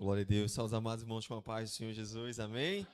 Glória a Deus. Salve, amados irmãos, com a paz do Senhor Jesus. Amém?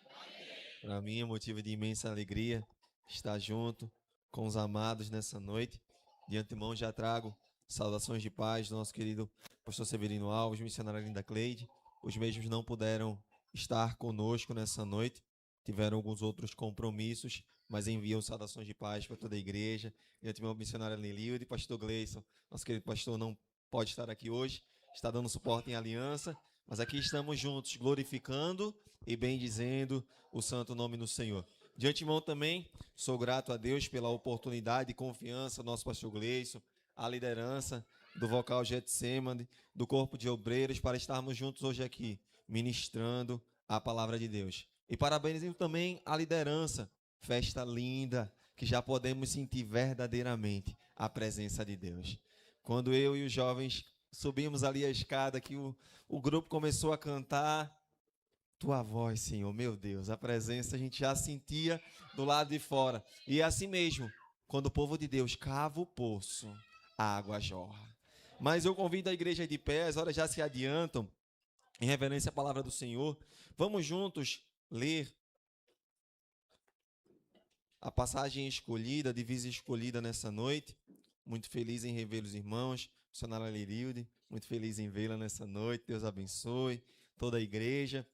Para mim é motivo de imensa alegria estar junto com os amados nessa noite. De antemão já trago saudações de paz do nosso querido pastor Severino Alves, missionária Linda Cleide. Os mesmos não puderam estar conosco nessa noite, tiveram alguns outros compromissos, mas enviam saudações de paz para toda a igreja. De antemão, missionária Lililde, pastor Gleison, nosso querido pastor não pode estar aqui hoje, está dando suporte em aliança, mas aqui estamos juntos, glorificando e bendizendo o santo nome do Senhor. De antemão também, sou grato a Deus pela oportunidade e confiança do nosso pastor Gleison, a liderança do vocal Getsemane, do corpo de obreiros, para estarmos juntos hoje aqui, ministrando a palavra de Deus. E parabenizo também a liderança, festa linda, que já podemos sentir verdadeiramente a presença de Deus. Quando eu e os jovens subimos ali a escada, que o grupo começou a cantar, tua voz, Senhor, meu Deus, a presença a gente já sentia do lado de fora. E é assim mesmo, quando o povo de Deus cava o poço, a água jorra. Mas eu convido a igreja de pé, as horas já se adiantam, em reverência à palavra do Senhor. Vamos juntos ler a passagem escolhida, a divisa escolhida nessa noite. Muito feliz em rever os irmãos, missionária Lirilde, muito feliz em vê-la nessa noite. Deus abençoe toda a igreja.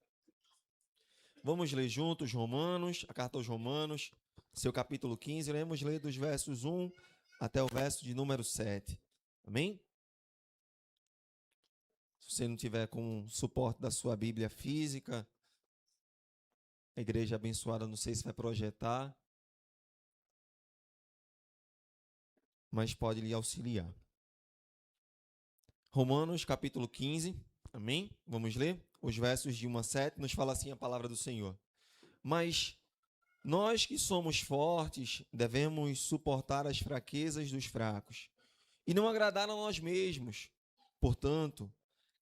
Vamos ler juntos Romanos, a carta aos Romanos, seu capítulo 15. Iremos ler dos versos 1 até o verso de número 7. Amém? Se você não tiver com o suporte da sua Bíblia física, a igreja abençoada, não sei se vai projetar, mas pode lhe auxiliar. Romanos, capítulo 15, amém? Vamos ler? Os versos de 1 a 7, nos fala assim a palavra do Senhor. Mas nós que somos fortes, devemos suportar as fraquezas dos fracos e não agradar a nós mesmos. Portanto,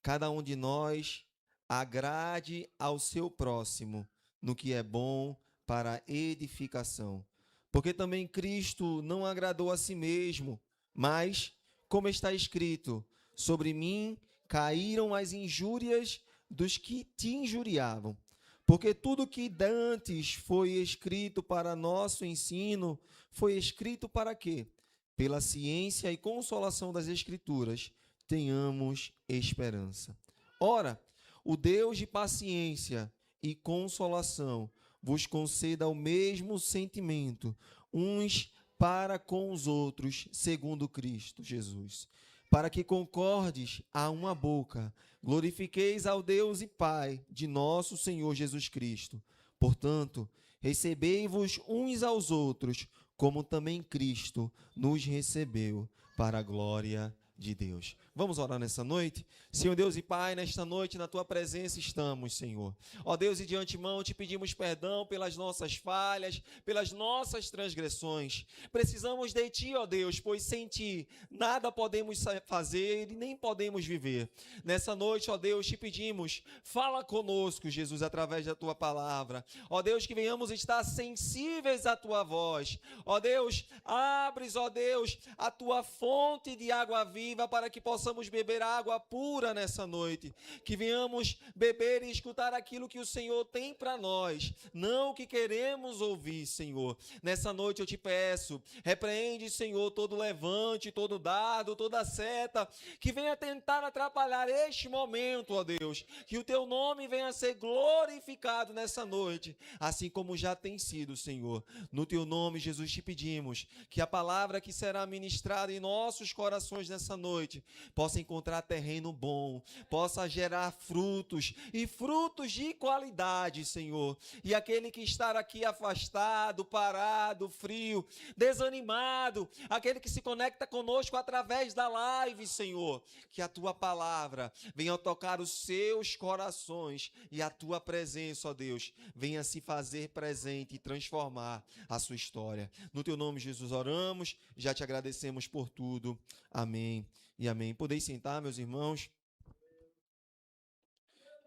cada um de nós agrade ao seu próximo no que é bom para a edificação. Porque também Cristo não agradou a si mesmo, mas, como está escrito, sobre mim caíram as injúrias dos que te injuriavam. Porque tudo que dantes foi escrito para nosso ensino, foi escrito para quê? Pela ciência e consolação das Escrituras, tenhamos esperança. Ora, o Deus de paciência e consolação vos conceda o mesmo sentimento, uns para com os outros, segundo Cristo Jesus, para que concordes a uma boca, glorifiqueis ao Deus e Pai de nosso Senhor Jesus Cristo. Portanto, recebei-vos uns aos outros, como também Cristo nos recebeu, para a glória de Deus. Vamos orar nessa noite? Senhor Deus e Pai, nesta noite na Tua presença estamos, Senhor. Ó Deus, e de antemão te pedimos perdão pelas nossas falhas, pelas nossas transgressões. Precisamos de Ti, ó Deus, pois sem Ti nada podemos fazer e nem podemos viver. Nessa noite, ó Deus, te pedimos, fala conosco, Jesus, através da Tua palavra. Ó Deus, que venhamos estar sensíveis à Tua voz. Ó Deus, abres, ó Deus, a Tua fonte de água viva para que possamos beber água pura nessa noite, que venhamos beber e escutar aquilo que o Senhor tem para nós, não o que queremos ouvir, Senhor. Nessa noite eu te peço, repreende, Senhor, todo levante, todo dardo, toda seta que venha tentar atrapalhar este momento, ó Deus, que o teu nome venha a ser glorificado nessa noite, assim como já tem sido, Senhor. No teu nome, Jesus, te pedimos que a palavra que será ministrada em nossos corações nessa noite possa encontrar terreno bom, possa gerar frutos e frutos de qualidade, Senhor. E aquele que está aqui afastado, parado, frio, desanimado, aquele que se conecta conosco através da live, Senhor, que a tua palavra venha tocar os seus corações e a tua presença, ó Deus, venha se fazer presente e transformar a sua história. No teu nome, Jesus, oramos, já te agradecemos por tudo. Amém e amém. Podeis sentar, meus irmãos,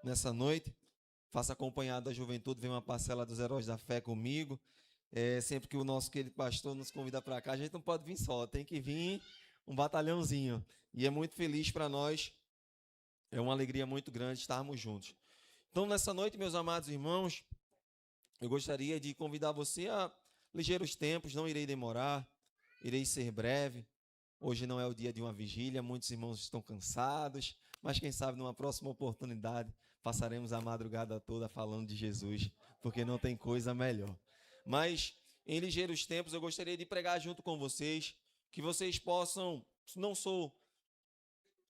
nessa noite. Faça acompanhado da juventude, vem uma parcela dos heróis da fé comigo. Sempre que o nosso querido pastor nos convida para cá, a gente não pode vir só, tem que vir um batalhãozinho. E é muito feliz para nós É uma alegria muito grande estarmos juntos. Então, nessa noite, meus amados irmãos, eu gostaria de convidar você a ligeiros tempos, não irei demorar, irei ser breve. Hoje não é o dia de uma vigília, muitos irmãos estão cansados, mas quem sabe numa próxima oportunidade passaremos a madrugada toda falando de Jesus, porque não tem coisa melhor. Mas em ligeiros tempos eu gostaria de pregar junto com vocês, que vocês possam, não sou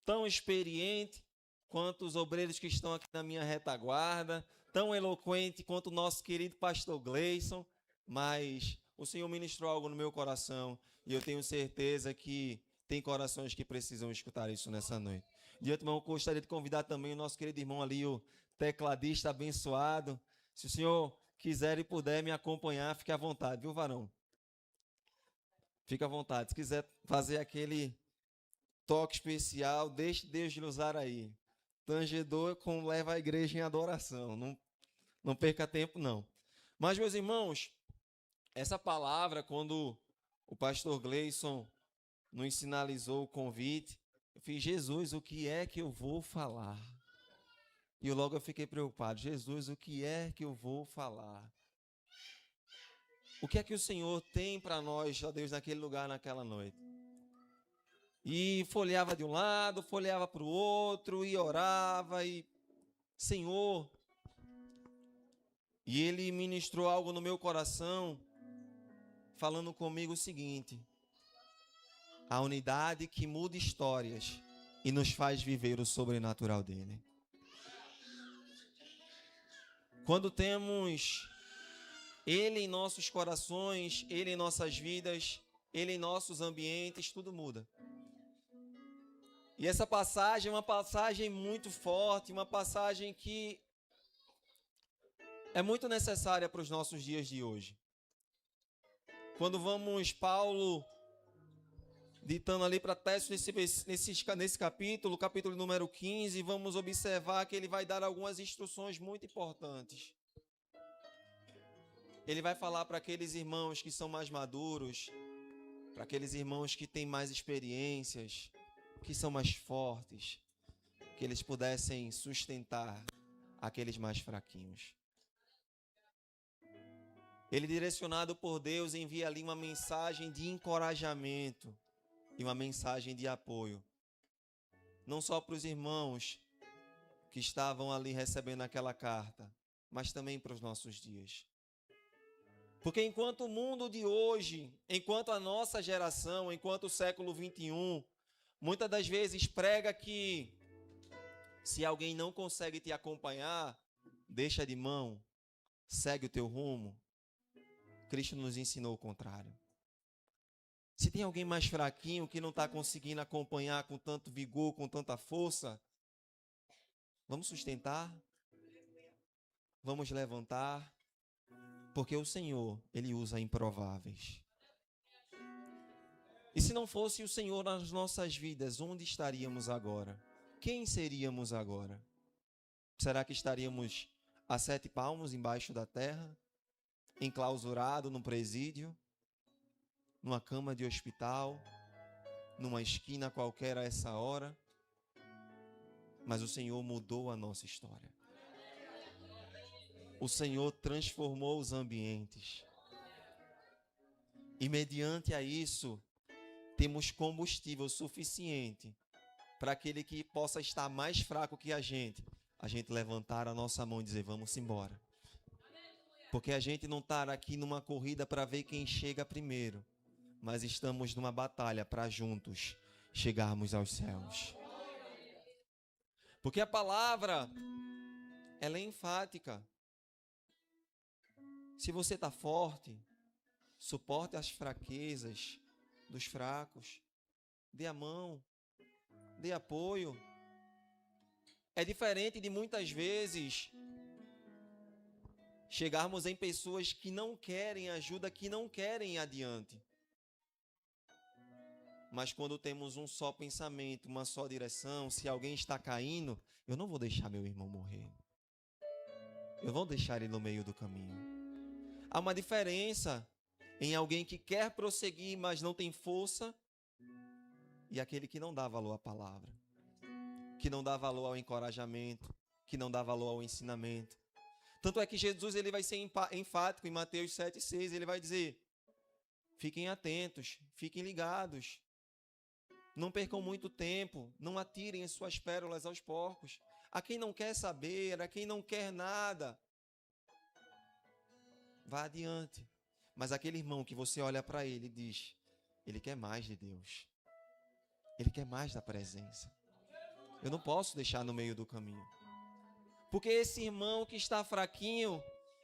tão experiente quanto os obreiros que estão aqui na minha retaguarda, tão eloquente quanto o nosso querido pastor Gleison, mas o Senhor ministrou algo no meu coração e eu tenho certeza que tem corações que precisam escutar isso nessa noite. De antemão, eu gostaria de convidar também o nosso querido irmão ali, o tecladista abençoado. Se o senhor quiser e puder me acompanhar, fique à vontade, viu, varão? Fique à vontade. Se quiser fazer aquele toque especial, deixe Deus lhe usar aí. Tangedor leva a igreja em adoração. Não perca tempo, não. Mas, meus irmãos, essa palavra, quando o pastor Gleison nos sinalizou o convite, eu fiz, Jesus, o que é que eu vou falar? E logo eu fiquei preocupado. Jesus, o que é que eu vou falar? O que é que o Senhor tem para nós, ó Deus, naquele lugar, naquela noite? E folheava de um lado, folheava para o outro, e orava, e Senhor. E Ele ministrou algo no meu coração, falando comigo o seguinte: a unidade que muda histórias e nos faz viver o sobrenatural dele. Quando temos Ele em nossos corações, Ele em nossas vidas, Ele em nossos ambientes, tudo muda. E essa passagem é uma passagem muito forte, uma passagem que é muito necessária para os nossos dias de hoje. Quando vamos, Paulo, ditando ali para Tessalonicenses nesse capítulo, capítulo número 15, vamos observar que ele vai dar algumas instruções muito importantes. Ele vai falar para aqueles irmãos que são mais maduros, para aqueles irmãos que têm mais experiências, que são mais fortes, que eles pudessem sustentar aqueles mais fraquinhos. Ele, direcionado por Deus, envia ali uma mensagem de encorajamento e uma mensagem de apoio. Não só para os irmãos que estavam ali recebendo aquela carta, mas também para os nossos dias. Porque enquanto o mundo de hoje, enquanto a nossa geração, enquanto o século 21, muitas das vezes prega que se alguém não consegue te acompanhar, deixa de mão, segue o teu rumo. Cristo nos ensinou o contrário. Se tem alguém mais fraquinho que não está conseguindo acompanhar com tanto vigor, com tanta força, vamos sustentar, vamos levantar, porque o Senhor, Ele usa improváveis. E se não fosse o Senhor nas nossas vidas, onde estaríamos agora? Quem seríamos agora? Será que estaríamos a 7 palmos embaixo da terra, enclausurado num presídio, numa cama de hospital, numa esquina qualquer a essa hora? Mas o Senhor mudou a nossa história. O Senhor transformou os ambientes. E mediante a isso, temos combustível suficiente para aquele que possa estar mais fraco que a gente levantar a nossa mão e dizer, vamos embora. Porque a gente não está aqui numa corrida para ver quem chega primeiro, mas estamos numa batalha para juntos chegarmos aos céus. Porque a palavra, ela é enfática. Se você está forte, suporte as fraquezas dos fracos, dê a mão, dê apoio. É diferente de muitas vezes chegarmos em pessoas que não querem ajuda, que não querem ir adiante. Mas quando temos um só pensamento, uma só direção, se alguém está caindo, eu não vou deixar meu irmão morrer. Eu vou deixar ele no meio do caminho. Há uma diferença em alguém que quer prosseguir, mas não tem força, e aquele que não dá valor à palavra. que não dá valor ao encorajamento, que não dá valor ao ensinamento. Tanto é que Jesus ele vai ser enfático em Mateus 7,6. Ele vai dizer: fiquem atentos, fiquem ligados. Não percam muito tempo, não atirem as suas pérolas aos porcos. A quem não quer saber, a quem não quer nada, vá adiante. Mas aquele irmão que você olha para ele e diz: ele quer mais de Deus. Ele quer mais da presença. Eu não posso deixar no meio do caminho. Porque esse irmão que está fraquinho,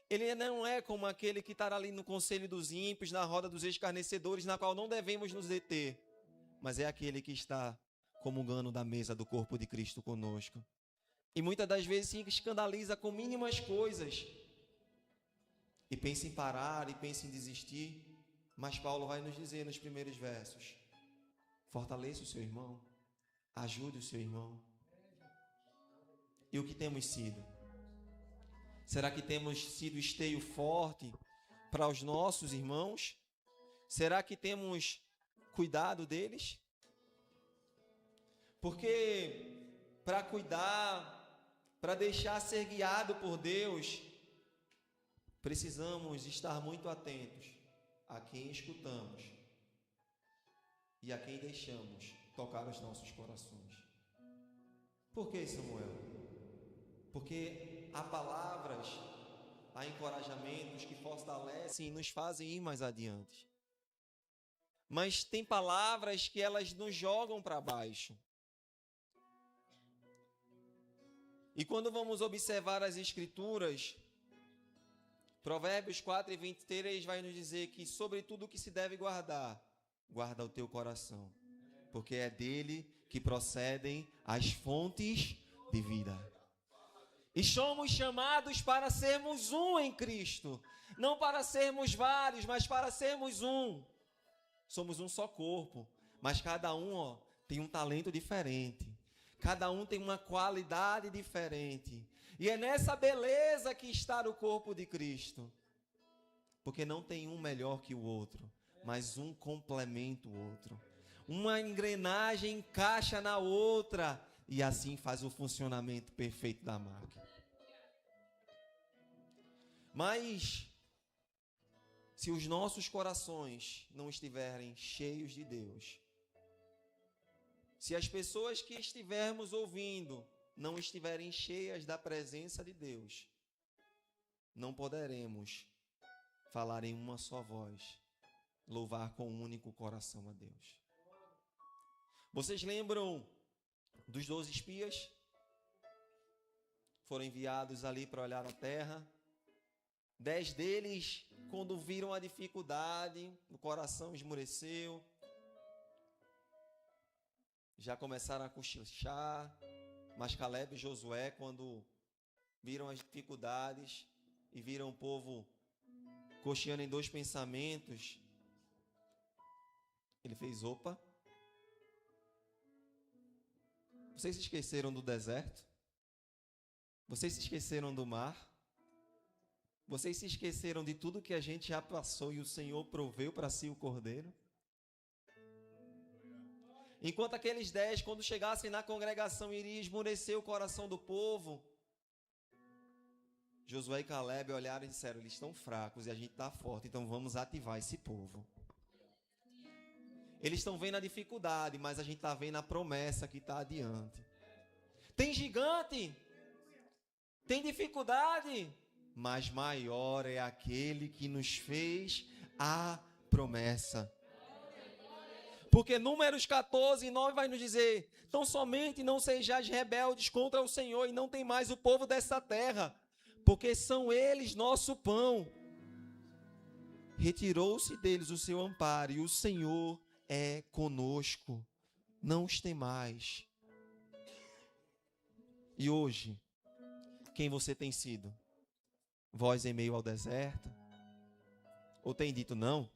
ele não é como aquele que está ali no conselho dos ímpios, na roda dos escarnecedores, na qual não devemos nos deter. Mas é aquele que está comungando da mesa do corpo de Cristo conosco. E muitas das vezes se escandaliza com mínimas coisas. E pensa em parar, e pensa em desistir. Mas Paulo vai nos dizer nos primeiros versos: fortaleça o seu irmão, ajude o seu irmão. E o que temos sido? Será que temos sido esteio forte para os nossos irmãos? Será que temos cuidado deles? Porque para cuidar, para deixar ser guiado por Deus, precisamos estar muito atentos a quem escutamos e a quem deixamos tocar os nossos corações. Por que, Samuel? Porque há palavras, há encorajamentos que fortalecem e nos fazem ir mais adiante. Mas tem palavras que elas nos jogam para baixo. E quando vamos observar as Escrituras, Provérbios 4:23 vai nos dizer que sobre tudo que se deve guardar, guarda o teu coração, porque é dele que procedem as fontes de vida. E somos chamados para sermos um em Cristo. Não para sermos vários, mas para sermos um. Somos um só corpo, mas cada um tem um talento diferente. Cada um tem uma qualidade diferente. E é nessa beleza que está o corpo de Cristo. Porque não tem um melhor que o outro, mas um complementa o outro. Uma engrenagem encaixa na outra e assim faz o funcionamento perfeito da máquina. Mas se os nossos corações não estiverem cheios de Deus, se as pessoas que estivermos ouvindo não estiverem cheias da presença de Deus, não poderemos falar em uma só voz, louvar com um único coração a Deus. Vocês lembram dos 12 espias? Foram enviados ali para olhar a terra. 10 deles, quando viram a dificuldade, o coração esmoreceu. Já começaram a cochichar. Mas Caleb e Josué, quando viram as dificuldades e viram o povo cocheando em dois pensamentos, ele fez: opa, vocês se esqueceram do deserto? Vocês se esqueceram do mar? Vocês se esqueceram de tudo que a gente já passou e o Senhor proveu para si o cordeiro? Enquanto aqueles 10, quando chegassem na congregação, iriam esmorecer o coração do povo, Josué e Caleb olharam e disseram: eles estão fracos e a gente está forte, então vamos ativar esse povo. Eles estão vendo a dificuldade, mas a gente está vendo a promessa que está adiante. Tem gigante, tem dificuldade, mas maior é aquele que nos fez a promessa. Porque Números 14:9 vai nos dizer: tão somente não sejais rebeldes contra o Senhor e não tem mais o povo dessa terra, porque são eles nosso pão. Retirou-se deles o seu amparo e o Senhor é conosco, não os temais. E hoje, quem você tem sido? Voz em meio ao deserto? Ou tem dito: não,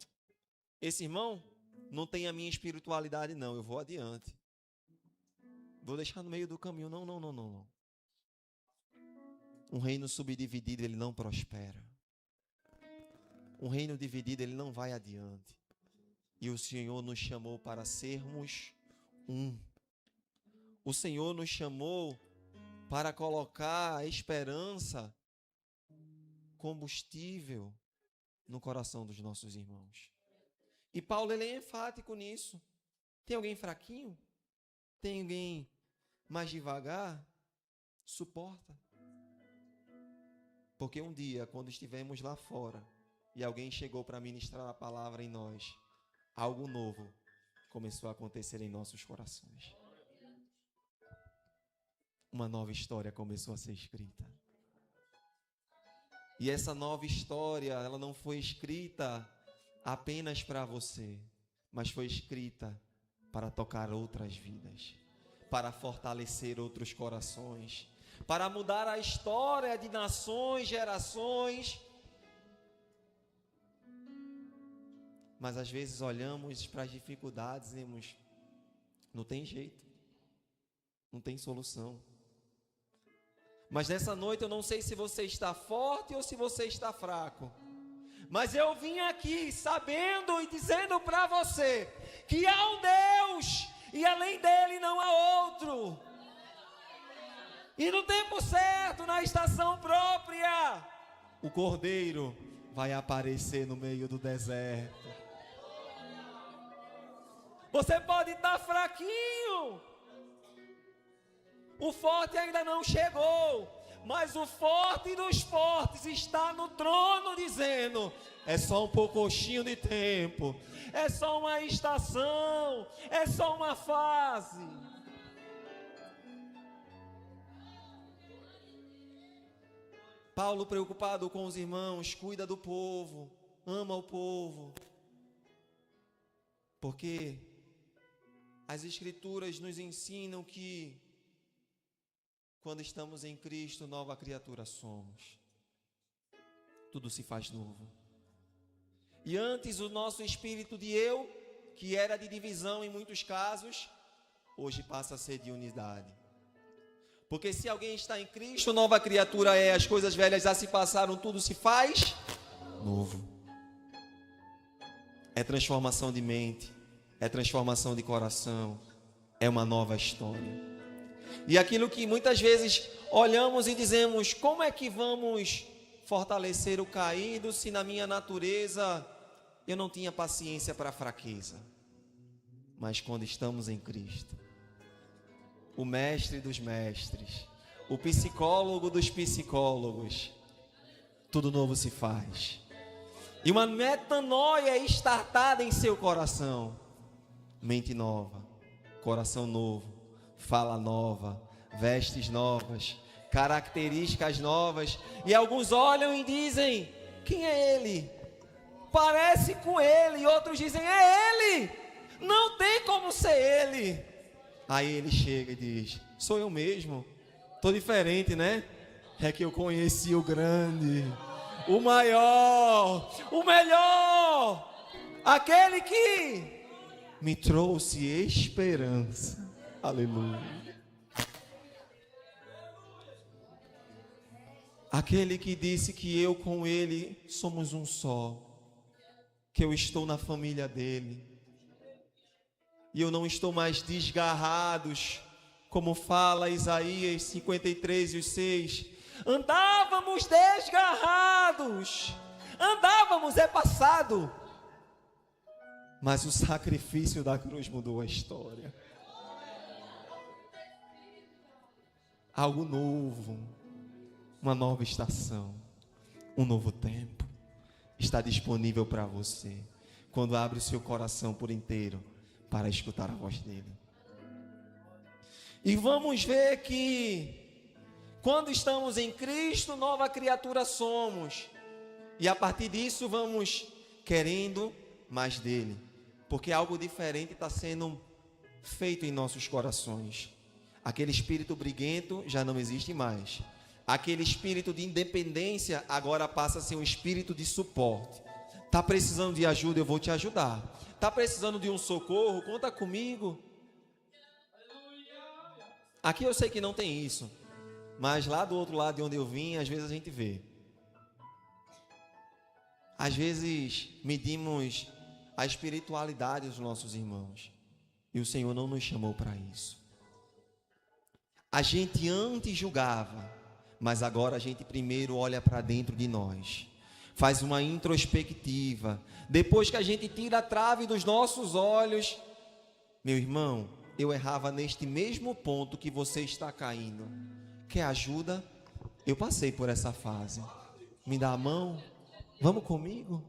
esse irmão não tem a minha espiritualidade não, eu vou adiante, vou deixar no meio do caminho? Não. Um reino subdividido, ele não prospera. Um reino dividido, ele não vai adiante. E o Senhor nos chamou para sermos um. O Senhor nos chamou para colocar a esperança, combustível no coração dos nossos irmãos. E Paulo, ele é enfático nisso. Tem alguém fraquinho? Tem alguém mais devagar? Suporta. Porque um dia, quando estivemos lá fora e alguém chegou para ministrar a palavra em nós, algo novo começou a acontecer em nossos corações. Uma nova história começou a ser escrita. E essa nova história, ela não foi escrita apenas para você, mas foi escrita para tocar outras vidas, para fortalecer outros corações, para mudar a história de nações, gerações. Mas às vezes olhamos para as dificuldades e dizemos, não tem jeito, não tem solução. Mas nessa noite eu não sei se você está forte ou se você está fraco. Mas eu vim aqui sabendo e dizendo para você que há um Deus e além dele não há outro. E no tempo certo, na estação própria, o Cordeiro vai aparecer no meio do deserto. Você pode estar fraquinho. O forte ainda não chegou, mas o forte dos fortes está no trono dizendo, é só um pouquinho de tempo, é só uma estação, é só uma fase. Paulo, preocupado com os irmãos, cuida do povo, ama o povo, porque as Escrituras nos ensinam que quando estamos em Cristo, nova criatura somos. Tudo se faz novo. E antes o nosso espírito de eu, que era de divisão em muitos casos, hoje passa a ser de unidade. Porque se alguém está em Cristo, nova criatura é, as coisas velhas já se passaram, tudo se faz novo. É transformação de mente, é transformação de coração, é uma nova história. E aquilo que muitas vezes olhamos e dizemos, como é que vamos fortalecer o caído se na minha natureza eu não tinha paciência para a fraqueza? Mas quando estamos em Cristo, o mestre dos mestres, o psicólogo dos psicólogos, tudo novo se faz. E uma metanoia é estartada em seu coração. Mente nova, coração novo, fala nova, vestes novas, características novas. E alguns olham e dizem, quem é ele? Parece com ele. E outros dizem, é ele, não tem como ser ele. Aí ele chega e diz, sou eu mesmo, estou diferente, né? É que eu conheci o grande, o maior, o melhor, aquele que me trouxe esperança. Aleluia. Aquele que disse que eu com ele somos um só, que eu estou na família dele, e eu não estou mais desgarrados, como fala Isaías 53:6. Andávamos desgarrados, andávamos, é passado, mas o sacrifício da cruz mudou a história. Algo novo, uma nova estação, um novo tempo está disponível para você quando abre o seu coração por inteiro para escutar a voz dele. E vamos ver que quando estamos em Cristo, nova criatura somos. E a partir disso vamos querendo mais dele, porque algo diferente está sendo feito em nossos corações. Aquele espírito briguento já não existe mais. Aquele espírito de independência agora passa a ser um espírito de suporte. Está precisando de ajuda, eu vou te ajudar. Está precisando de um socorro, conta comigo. Aqui eu sei que não tem isso, mas lá do outro lado de onde eu vim, às vezes a gente vê. Às vezes medimos a espiritualidade dos nossos irmãos, e o Senhor não nos chamou para isso. A gente antes julgava, mas agora a gente primeiro olha para dentro de nós, faz uma introspectiva. Depois que a gente tira a trave dos nossos olhos, meu irmão, eu errava neste mesmo ponto que você está caindo. Quer ajuda? Eu passei por essa fase. Me dá a mão? Vamos comigo?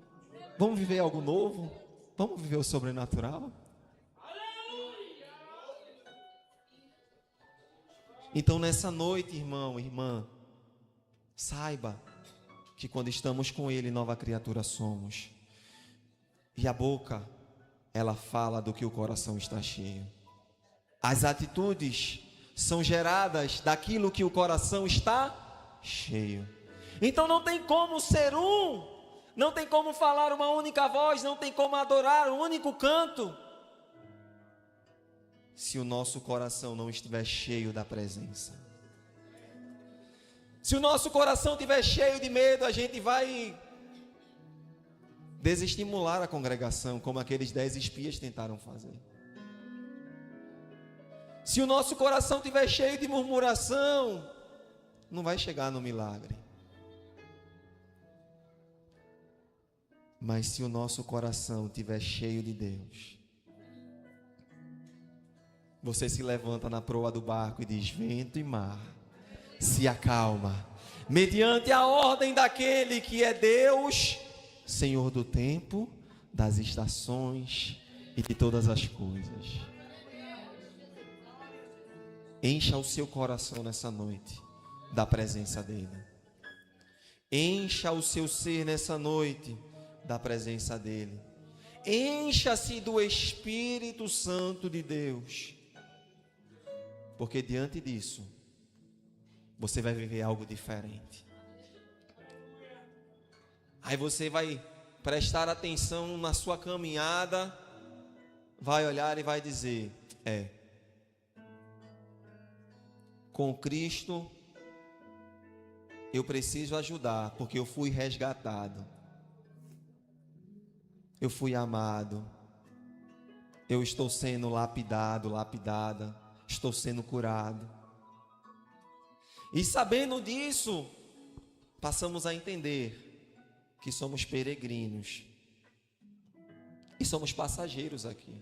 Vamos viver algo novo? Vamos viver o sobrenatural? Então nessa noite, irmão, irmã, saiba que quando estamos com Ele, nova criatura somos. E a boca, ela fala do que o coração está cheio. As atitudes são geradas daquilo que o coração está cheio. Então não tem como ser um, não tem como falar uma única voz, não tem como adorar um único canto, se o nosso coração não estiver cheio da presença. Se o nosso coração estiver cheio de medo, a gente vai desestimular a congregação, como aqueles 10 espias tentaram fazer. Se o nosso coração estiver cheio de murmuração, não vai chegar no milagre. Mas se o nosso coração estiver cheio de Deus, você se levanta na proa do barco e diz: vento e mar, se acalma, mediante a ordem daquele que é Deus, Senhor do tempo, das estações e de todas as coisas. Encha o seu coração nessa noite da presença dEle. Encha o seu ser nessa noite da presença dEle. Encha-se do Espírito Santo de Deus. Porque diante disso, você vai viver algo diferente. Aí você vai prestar atenção na sua caminhada, vai olhar e vai dizer: com Cristo eu preciso ajudar, porque eu fui resgatado, eu fui amado, eu estou sendo lapidado, lapidada, estou sendo curado. E sabendo disso, passamos a entender que somos peregrinos e somos passageiros aqui.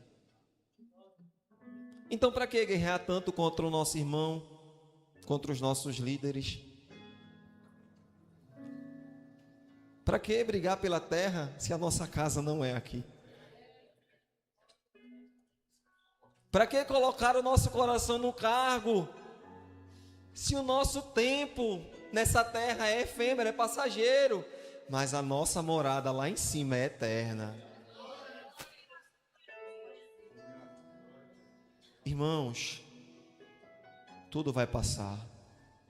Então, para que guerrear tanto contra o nosso irmão, contra os nossos líderes? Para que brigar pela terra se a nossa casa não é aqui? Para que colocar o nosso coração no cargo se o nosso tempo nessa terra é efêmero, é passageiro, mas a nossa morada lá em cima é eterna? Irmãos, tudo vai passar,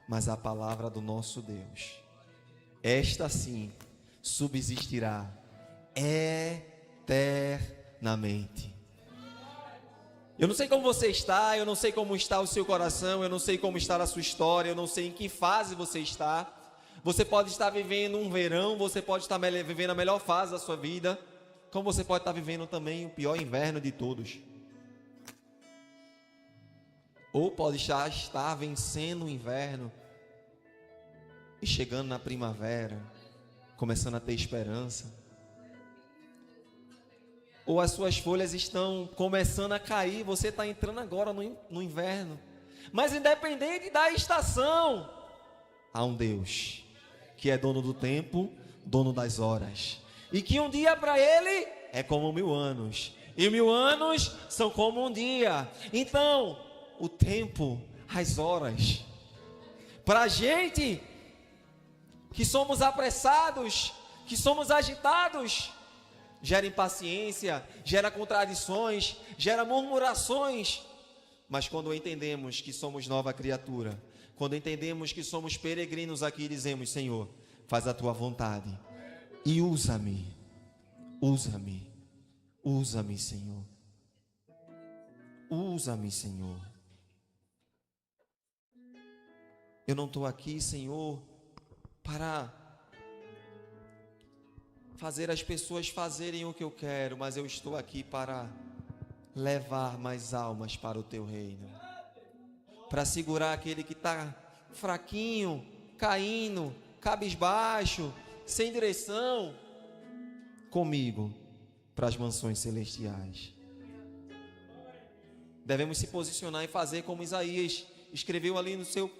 mas a palavra do nosso Deus, esta sim, subsistirá eternamente. Eu não sei como você está, eu não sei como está o seu coração, eu não sei como está a sua história, eu não sei em que fase você está. Você pode estar vivendo um verão, você pode estar vivendo a melhor fase da sua vida, como você pode estar vivendo também o pior inverno de todos. Ou pode estar vencendo o inverno e chegando na primavera, começando a ter esperança. Ou as suas folhas estão começando a cair, você está entrando agora no inverno. Mas independente da estação, há um Deus que é dono do tempo, dono das horas, e que um dia para Ele é como 1000 anos, e 1000 anos são como um dia. Então, o tempo, as horas, para a gente que somos apressados, que somos agitados, gera impaciência, gera contradições, gera murmurações. Mas quando entendemos que somos nova criatura, quando entendemos que somos peregrinos aqui, dizemos: Senhor, faz a tua vontade e usa-me, usa-me, usa-me, Senhor, usa-me, Senhor. Eu não estou aqui, Senhor, para fazer as pessoas fazerem o que eu quero, mas eu estou aqui para levar mais almas para o teu reino. para segurar aquele que está fraquinho, caindo, cabisbaixo, sem direção, comigo para as mansões celestiais. Devemos se posicionar e fazer como Isaías escreveu ali no seu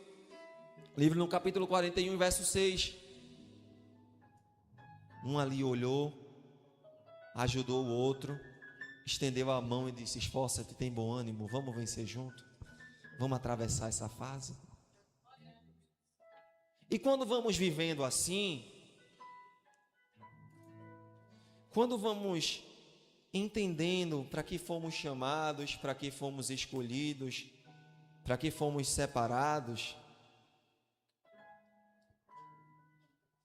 livro, no capítulo 41, verso 6. Um ali olhou, ajudou o outro, estendeu a mão e disse: esforça-te, tem bom ânimo, vamos vencer junto, vamos atravessar essa fase. E quando vamos vivendo assim, quando vamos entendendo para que fomos chamados, para que fomos escolhidos, para que fomos separados,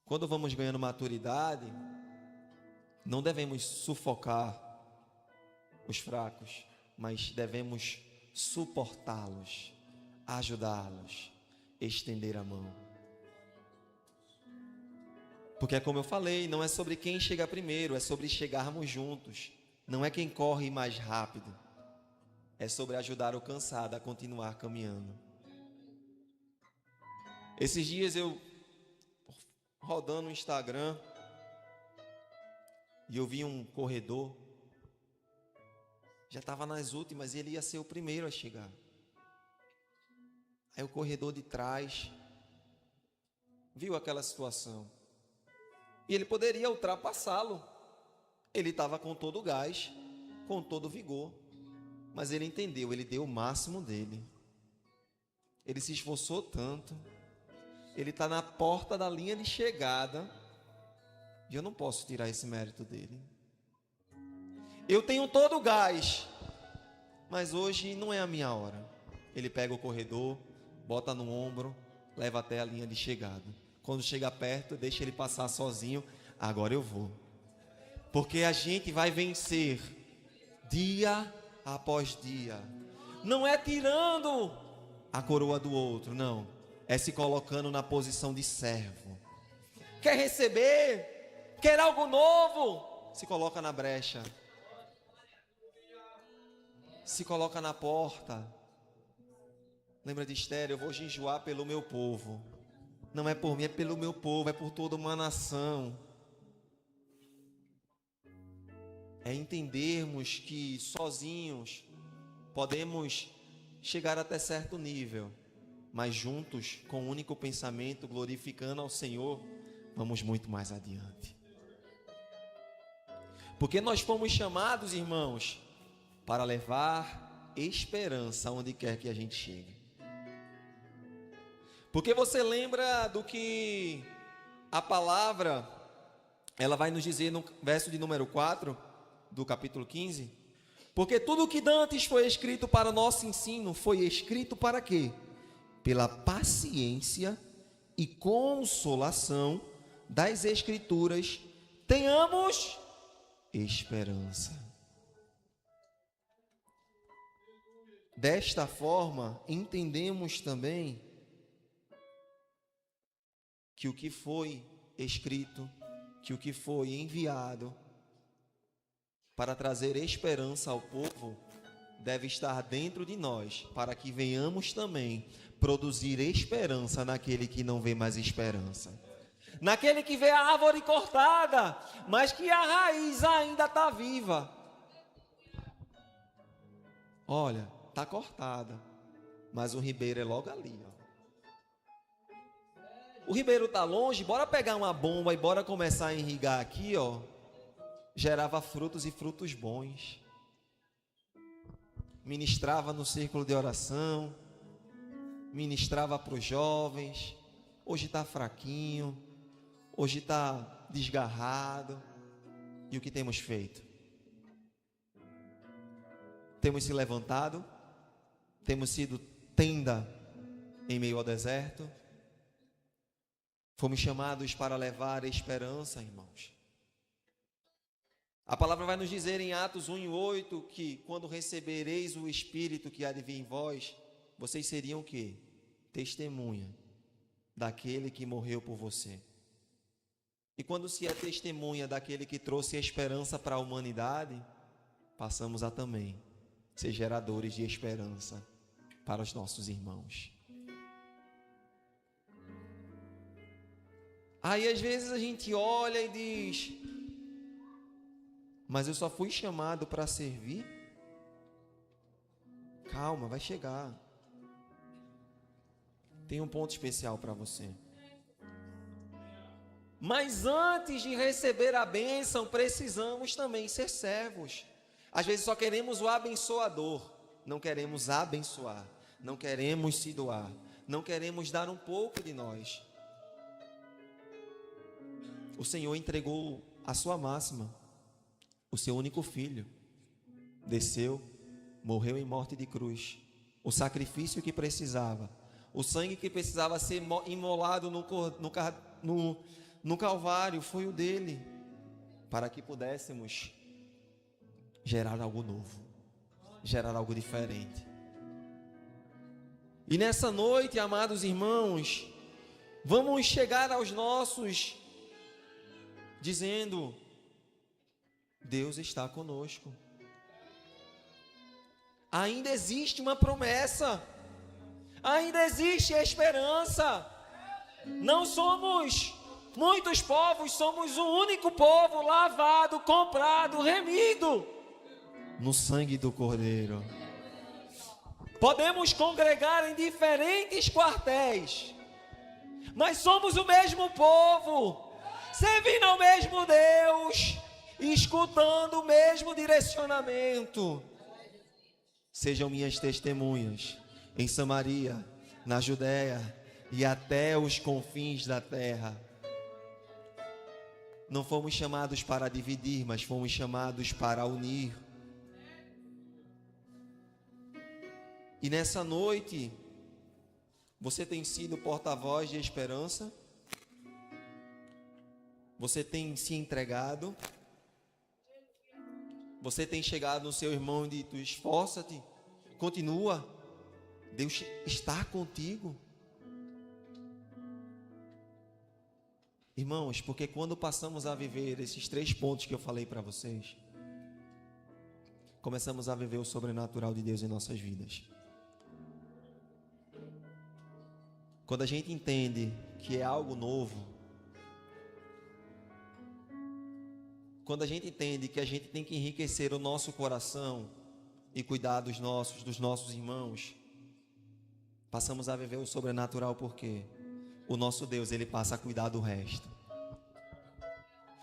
quando vamos ganhando maturidade, não devemos sufocar os fracos, mas devemos suportá-los, ajudá-los, estender a mão. Porque é como eu falei, não é sobre quem chega primeiro, é sobre chegarmos juntos. Não é quem corre mais rápido, é sobre ajudar o cansado a continuar caminhando. Esses dias eu, rodando no Instagram, e eu vi um corredor, já estava nas últimas e ele ia ser o primeiro a chegar. Aí o corredor de trás viu aquela situação e ele poderia ultrapassá-lo. Ele estava com todo o gás, com todo o vigor, mas ele entendeu, ele deu o máximo dele. Ele se esforçou tanto, ele está na porta da linha de chegada, e eu não posso tirar esse mérito dele. Eu tenho todo o gás, mas hoje não é a minha hora. Ele pega o corredor, bota no ombro, leva até a linha de chegada. Quando chega perto, deixa ele passar sozinho. Agora eu vou. Porque a gente vai vencer dia após dia. Não é tirando a coroa do outro, não. É se colocando na posição de servo. Quer receber? Quer algo novo? Se coloca na brecha. Se coloca na porta. Lembra de Esther? Eu vou jejuar pelo meu povo. Não é por mim, é pelo meu povo, é por toda uma nação. É entendermos que sozinhos podemos chegar até certo nível, mas juntos, com um único pensamento, glorificando ao Senhor, vamos muito mais adiante. Porque nós fomos chamados, irmãos, para levar esperança onde quer que a gente chegue. Porque você lembra do que a palavra, ela vai nos dizer no verso de número 4, do capítulo 15? Porque tudo que dantes foi escrito para nosso ensino, foi escrito para quê? Pela paciência e consolação das Escrituras, tenhamos esperança. Desta forma, entendemos também que o que foi escrito, que o que foi enviado para trazer esperança ao povo, deve estar dentro de nós, para que venhamos também produzir esperança naquele que não vê mais esperança. Naquele que vê a árvore cortada, mas que a raiz ainda está viva. Olha, está cortada, mas o ribeiro é logo ali, ó. O ribeiro está longe, bora pegar uma bomba e bora começar a irrigar aqui, ó. Gerava frutos e frutos bons. Ministrava no círculo de oração, ministrava para os jovens. Hoje está fraquinho, hoje está desgarrado. E o que temos feito? Temos se levantado, temos sido tenda em meio ao deserto. Fomos chamados para levar esperança, irmãos. A palavra vai nos dizer em Atos 1:8 que quando recebereis o Espírito que há de vir em vós, vocês seriam o quê? Testemunha daquele que morreu por você. E quando se é testemunha daquele que trouxe esperança para a humanidade, passamos a também ser geradores de esperança para os nossos irmãos. Aí às vezes a gente olha e diz: mas eu só fui chamado para servir? Calma, vai chegar. Tem um ponto especial para você. Mas antes de receber a bênção, precisamos também ser servos. Às vezes só queremos o abençoador, não queremos abençoar, não queremos se doar, não queremos dar um pouco de nós. O Senhor entregou a sua máxima, o seu único filho, desceu, morreu em morte de cruz, o sacrifício que precisava, o sangue que precisava ser imolado no Calvário foi o dele, para que pudéssemos gerar algo novo, gerar algo diferente. E nessa noite, amados irmãos, vamos chegar aos nossos dizendo: Deus está conosco. Ainda existe uma promessa, ainda existe esperança. Não somos muitos povos, somos um único povo, lavado, comprado, remido no sangue do Cordeiro. Podemos congregar em diferentes quartéis, mas somos o mesmo povo, servindo ao mesmo Deus, escutando o mesmo direcionamento. Sejam minhas testemunhas em Samaria, na Judéia e até os confins da terra. Não fomos chamados para dividir, mas fomos chamados para unir. E nessa noite, você tem sido porta-voz de esperança? Você tem se entregado? Você tem chegado no seu irmão e dito: esforça-te, continua, Deus está contigo. Irmãos, porque quando passamos a viver esses 3 pontos que eu falei para vocês, começamos a viver o sobrenatural de Deus em nossas vidas. Quando a gente entende que é algo novo, quando a gente entende que a gente tem que enriquecer o nosso coração e cuidar dos nossos irmãos, passamos a viver o sobrenatural, porque o nosso Deus, Ele passa a cuidar do resto,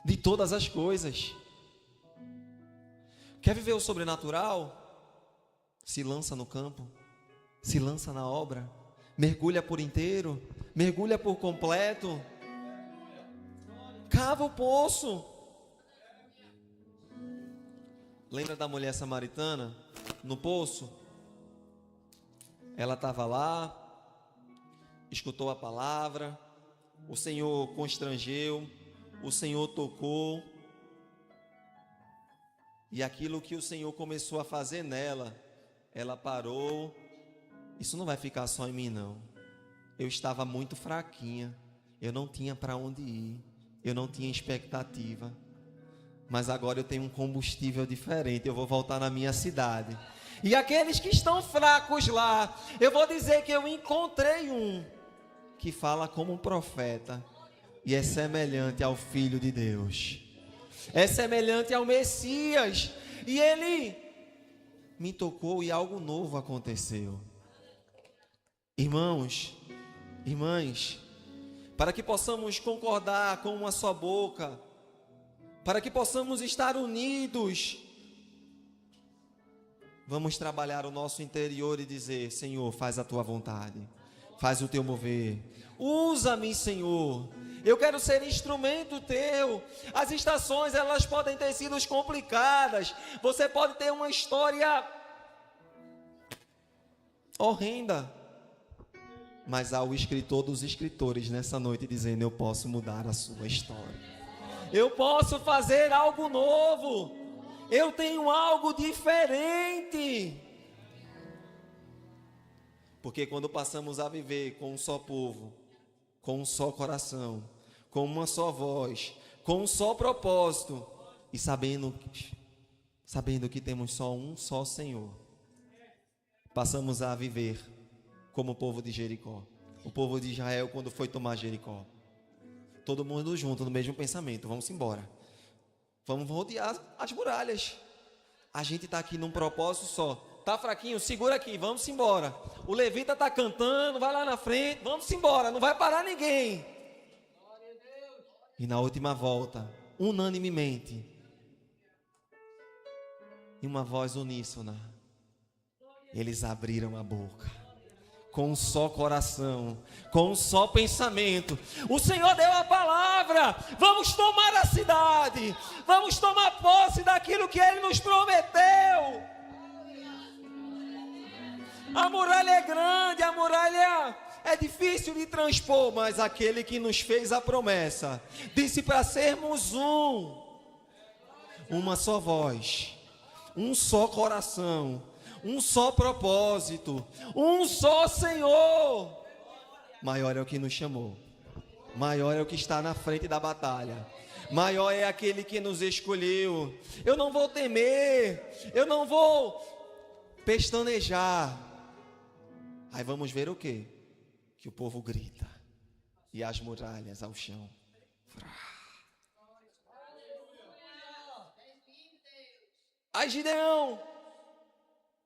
de todas as coisas. Quer viver o sobrenatural? Se lança no campo, se lança na obra, mergulha por inteiro, mergulha por completo, cava o poço. Lembra da mulher samaritana no poço? Ela estava lá, escutou a palavra, o Senhor constrangeu, o Senhor tocou, e aquilo que o Senhor começou a fazer nela, ela parou. Isso não vai ficar só em mim, não. Eu estava muito fraquinha, eu não tinha para onde ir, eu não tinha expectativa, mas agora eu tenho um combustível diferente, eu vou voltar na minha cidade. E aqueles que estão fracos lá, eu vou dizer que eu encontrei um que fala como um profeta, e é semelhante ao Filho de Deus, é semelhante ao Messias, e ele me tocou e algo novo aconteceu. Irmãos, irmãs, para que possamos concordar com uma só boca, para que possamos estar unidos, vamos trabalhar o nosso interior e dizer: Senhor, faz a tua vontade, faz o teu mover, usa-me, Senhor, eu quero ser instrumento teu. As estações, elas podem ter sido complicadas, você pode ter uma história horrenda, mas há o escritor dos escritores nessa noite dizendo: eu posso mudar a sua história, eu posso fazer algo novo, eu tenho algo diferente. Porque quando passamos a viver com um só povo, com um só coração, com uma só voz, com um só propósito, e sabendo que temos só um só Senhor, passamos a viver como o povo de Jericó. O povo de Israel, quando foi tomar Jericó. Todo mundo junto, no mesmo pensamento. Vamos embora. Vamos rodear as muralhas. A gente está aqui num propósito só. Tá fraquinho? Segura aqui, vamos embora. O levita está cantando, vai lá na frente, vamos embora, não vai parar ninguém. E na última volta, unanimemente, em uma voz uníssona, eles abriram a boca, com um só coração, com um só pensamento. O Senhor deu a palavra, vamos tomar a cidade, vamos tomar posse daquilo que Ele nos prometeu. A muralha é grande, a muralha é difícil de transpor, mas aquele que nos fez a promessa, disse para sermos uma só voz, um só coração, um só propósito, um só Senhor. Maior é o que nos chamou, maior é o que está na frente da batalha, maior é aquele que nos escolheu. Eu não vou temer, eu não vou pestanejar. Aí vamos ver o quê? Que o povo grita e as muralhas ao chão. Aí Gideão,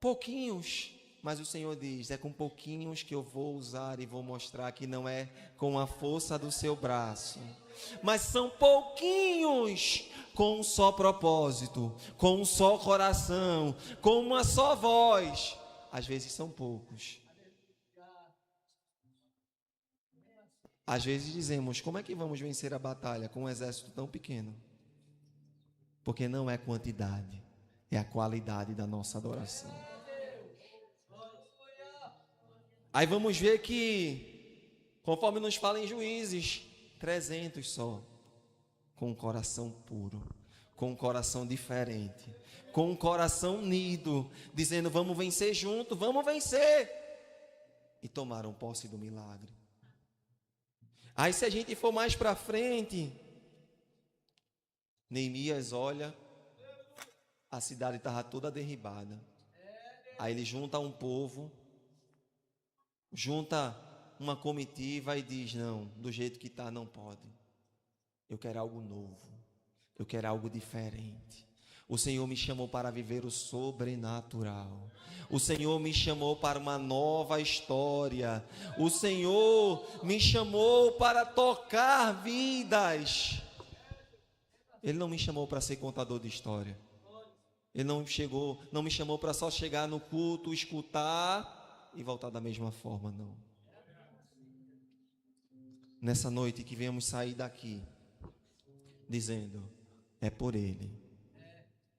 pouquinhos, mas o Senhor diz, é com pouquinhos que eu vou usar e vou mostrar que não é com a força do seu braço, mas são pouquinhos, com um só propósito, com um só coração, com uma só voz. Às vezes são poucos. Às vezes dizemos, como é que vamos vencer a batalha com um exército tão pequeno? Porque não é quantidade, é a qualidade da nossa adoração. Aí vamos ver que, conforme nos fala em Juízes, 300 só, com um coração puro, com um coração diferente, com um coração unido, dizendo, vamos vencer junto, vamos vencer. E tomaram posse do milagre. Aí se a gente for mais para frente, Neemias olha, a cidade estava toda derribada. Aí ele junta um povo, junta uma comitiva e diz, não, do jeito que está não pode. Eu quero algo novo, eu quero algo diferente. O Senhor me chamou para viver o sobrenatural. O Senhor me chamou para uma nova história. O Senhor me chamou para tocar vidas. Ele não me chamou para ser contador de história. Ele não me chamou para só chegar no culto, escutar e voltar da mesma forma, não. Nessa noite que viemos sair daqui, dizendo, é por Ele.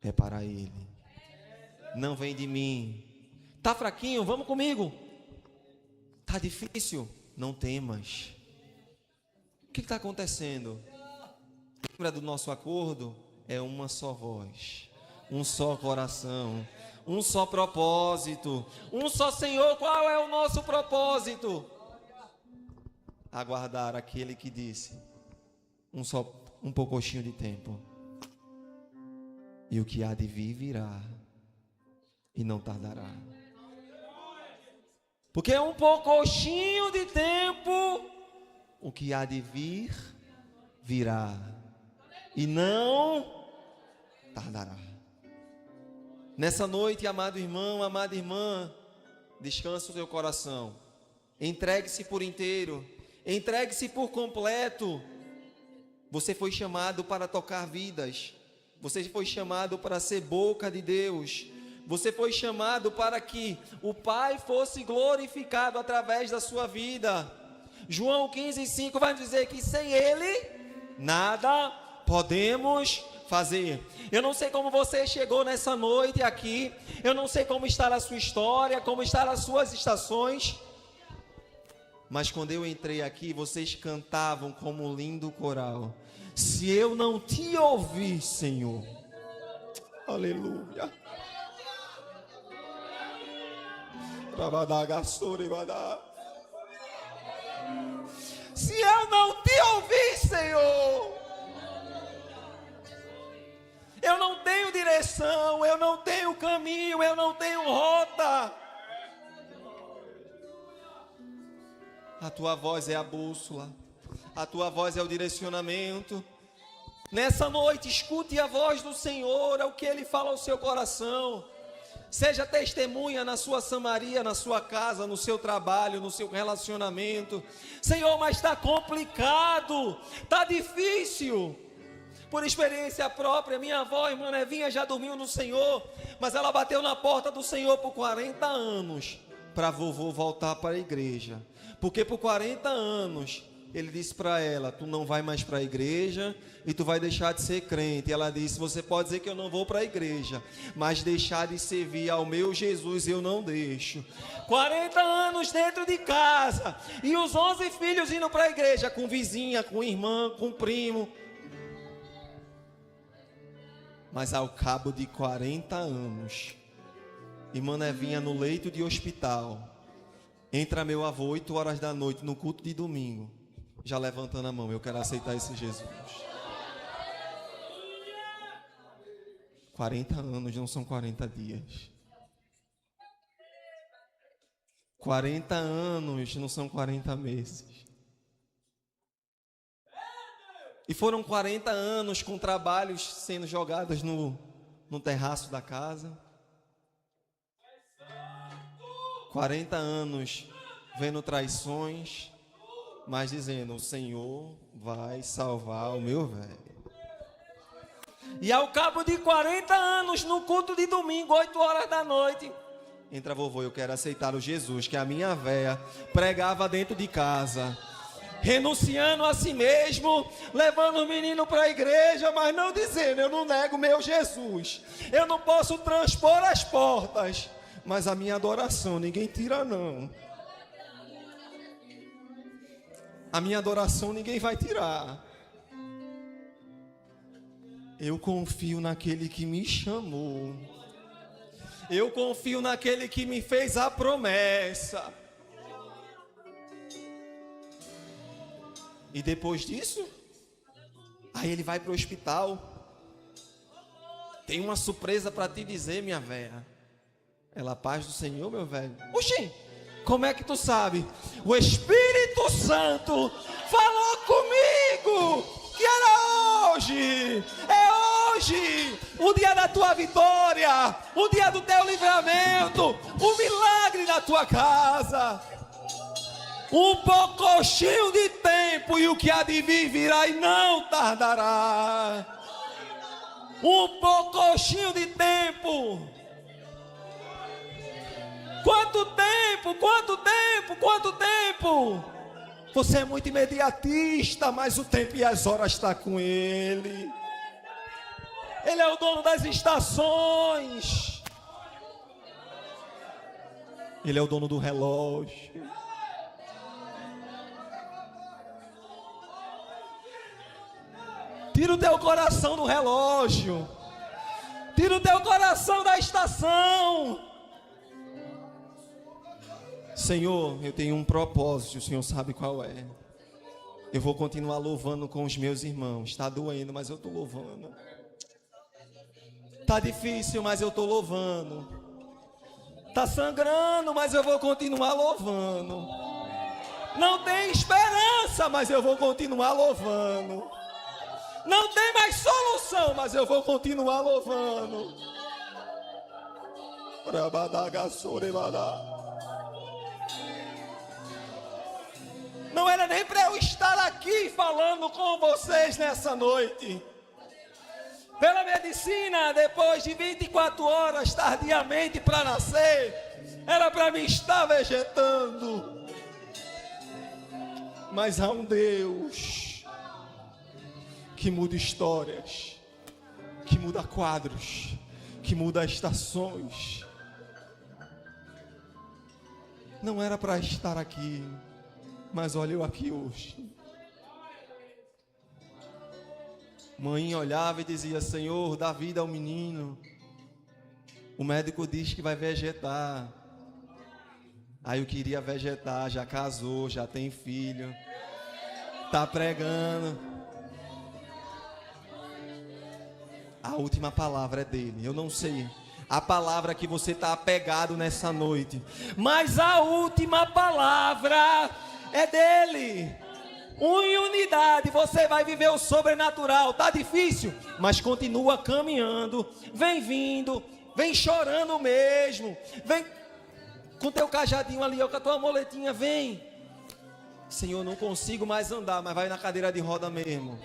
É para Ele. Não vem de mim. Tá fraquinho? Vamos comigo. Tá difícil? Não temas. O que está acontecendo? Lembra do nosso acordo? É uma só voz, um só coração, um só propósito, um só Senhor. Qual é o nosso propósito? Aguardar aquele que disse, um pouquinho de tempo. E o que há de vir virá, e não tardará. Porque é um pouquinho de tempo, o que há de vir, virá, e não tardará. Nessa noite, amado irmão, amada irmã, descanse o seu coração. Entregue-se por inteiro, entregue-se por completo. Você foi chamado para tocar vidas. Você foi chamado para ser boca de Deus. Você foi chamado para que o Pai fosse glorificado através da sua vida. João 15:5 vai dizer que sem Ele, nada podemos fazer. Eu não sei como você chegou nessa noite aqui. Eu não sei como está a sua história, como estão as suas estações. Mas quando eu entrei aqui, vocês cantavam como um lindo coral. Se eu não te ouvir, Senhor, aleluia. Se eu não te ouvir, Senhor, eu não tenho direção, eu não tenho caminho, eu não tenho rota. A tua voz é a bússola. A tua voz é o direcionamento. Nessa noite, escute a voz do Senhor, é o que Ele fala ao seu coração. Seja testemunha na sua Samaria, na sua casa, no seu trabalho, no seu relacionamento. Senhor, mas está complicado, está difícil. Por experiência própria, minha avó, irmã Nevinha, já dormiu no Senhor, mas ela bateu na porta do Senhor por 40 anos, para vovô voltar para a igreja. Porque por 40 anos, ele disse para ela, tu não vai mais para a igreja e tu vai deixar de ser crente. E ela disse, você pode dizer que eu não vou para a igreja, mas deixar de servir ao meu Jesus eu não deixo. 40 anos dentro de casa, e os 11 filhos indo para a igreja, com vizinha, com irmã, com primo. Mas ao cabo de 40 anos, irmã Nevinha no leito de hospital, entra meu avô 8 horas da noite no culto de domingo, já levantando a mão, eu quero aceitar esse Jesus. 40 anos não são 40 dias. 40 anos não são 40 meses. E foram 40 anos com trabalhos sendo jogados no terraço da casa. 40 anos vendo traições, mas dizendo, o Senhor vai salvar o meu velho. E ao cabo de 40 anos, no culto de domingo, 8 horas da noite, entra vovô, eu quero aceitar o Jesus que a minha véia pregava dentro de casa, renunciando a si mesmo, levando o menino para a igreja, mas não dizendo, eu não nego meu Jesus, eu não posso transpor as portas, mas a minha adoração ninguém tira não. A minha adoração ninguém vai tirar. Eu confio naquele que me chamou. Eu confio naquele que me fez a promessa. E depois disso, aí ele vai para o hospital. Tem uma surpresa para te dizer, minha velha. Ela, paz do Senhor, meu velho. Oxi, como é que tu sabe? O Espírito Santo falou comigo que era hoje. É hoje o dia da tua vitória, o dia do teu livramento, o milagre na tua casa. Um pouquinho de tempo e o que há de vir virá e não tardará. Um pouquinho de tempo. Quanto tempo, quanto tempo, quanto tempo? Você é muito imediatista, mas o tempo e as horas estão com Ele. Ele é o dono das estações. Ele é o dono do relógio. Tira o teu coração do relógio. Tira o teu coração da estação. Senhor, eu tenho um propósito, o Senhor sabe qual é. Eu vou continuar louvando com os meus irmãos. Está doendo, mas eu estou louvando. Está difícil, mas eu estou louvando. Está sangrando, mas eu vou continuar louvando. Não tem esperança, mas eu vou continuar louvando. Não tem mais solução, mas eu vou continuar louvando. Não era nem para eu estar aqui falando com vocês nessa noite. Pela medicina, depois de 24 horas tardiamente para nascer, era para mim estar vegetando. Mas há um Deus que muda histórias, que muda quadros, que muda estações. Não era para estar aqui, mas olha eu aqui hoje. Mãe olhava e dizia, Senhor, dá vida ao menino. O médico diz que vai vegetar. Aí eu queria vegetar, já casou, já tem filho. Tá pregando. A última palavra é dele, eu não sei a palavra que você está apegado nessa noite, mas a última palavra É dele. Em unidade você vai viver o sobrenatural. Tá difícil, mas continua caminhando. Vem vindo, vem chorando mesmo. Vem com teu cajadinho ali, ó, com a tua moletinha, vem. Senhor, não consigo mais andar, mas vai na cadeira de roda mesmo.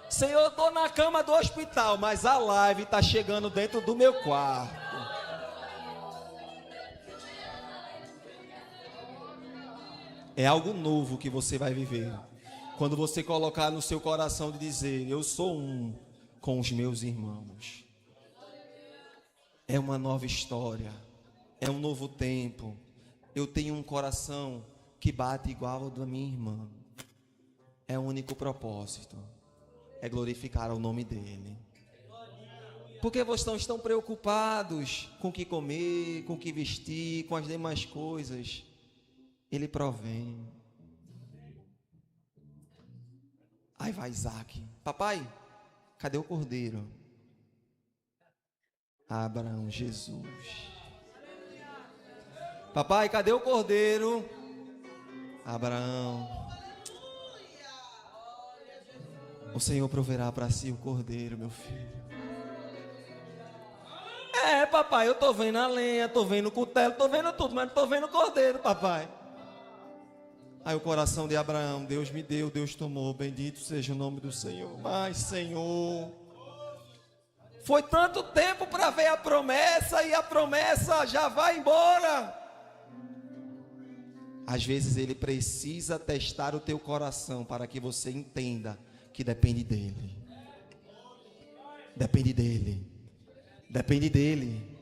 Senhor, eu estou na cama do hospital, mas a live está chegando dentro do meu quarto. É algo novo que você vai viver. Quando você colocar no seu coração de dizer, eu sou um com os meus irmãos. É uma nova história. É um novo tempo. Eu tenho um coração que bate igual ao da minha irmã. É o único propósito. É glorificar o nome dele. Porque vocês estão preocupados com o que comer, com o que vestir, com as demais coisas. Ele provém. Aí vai Isaac. Papai, cadê o cordeiro? Abraão, Jesus. Papai, cadê o cordeiro? Abraão. O Senhor proverá para si o cordeiro, meu filho. É, papai, eu estou vendo a lenha, estou vendo o cutelo, estou vendo tudo, mas não estou vendo o cordeiro, papai. Aí o coração de Abraão, Deus me deu, Deus tomou, bendito seja o nome do Senhor. Mas, Senhor, foi tanto tempo para ver a promessa e a promessa já vai embora. Às vezes ele precisa testar o teu coração para que você entenda que depende dele. Depende dele. Depende dele.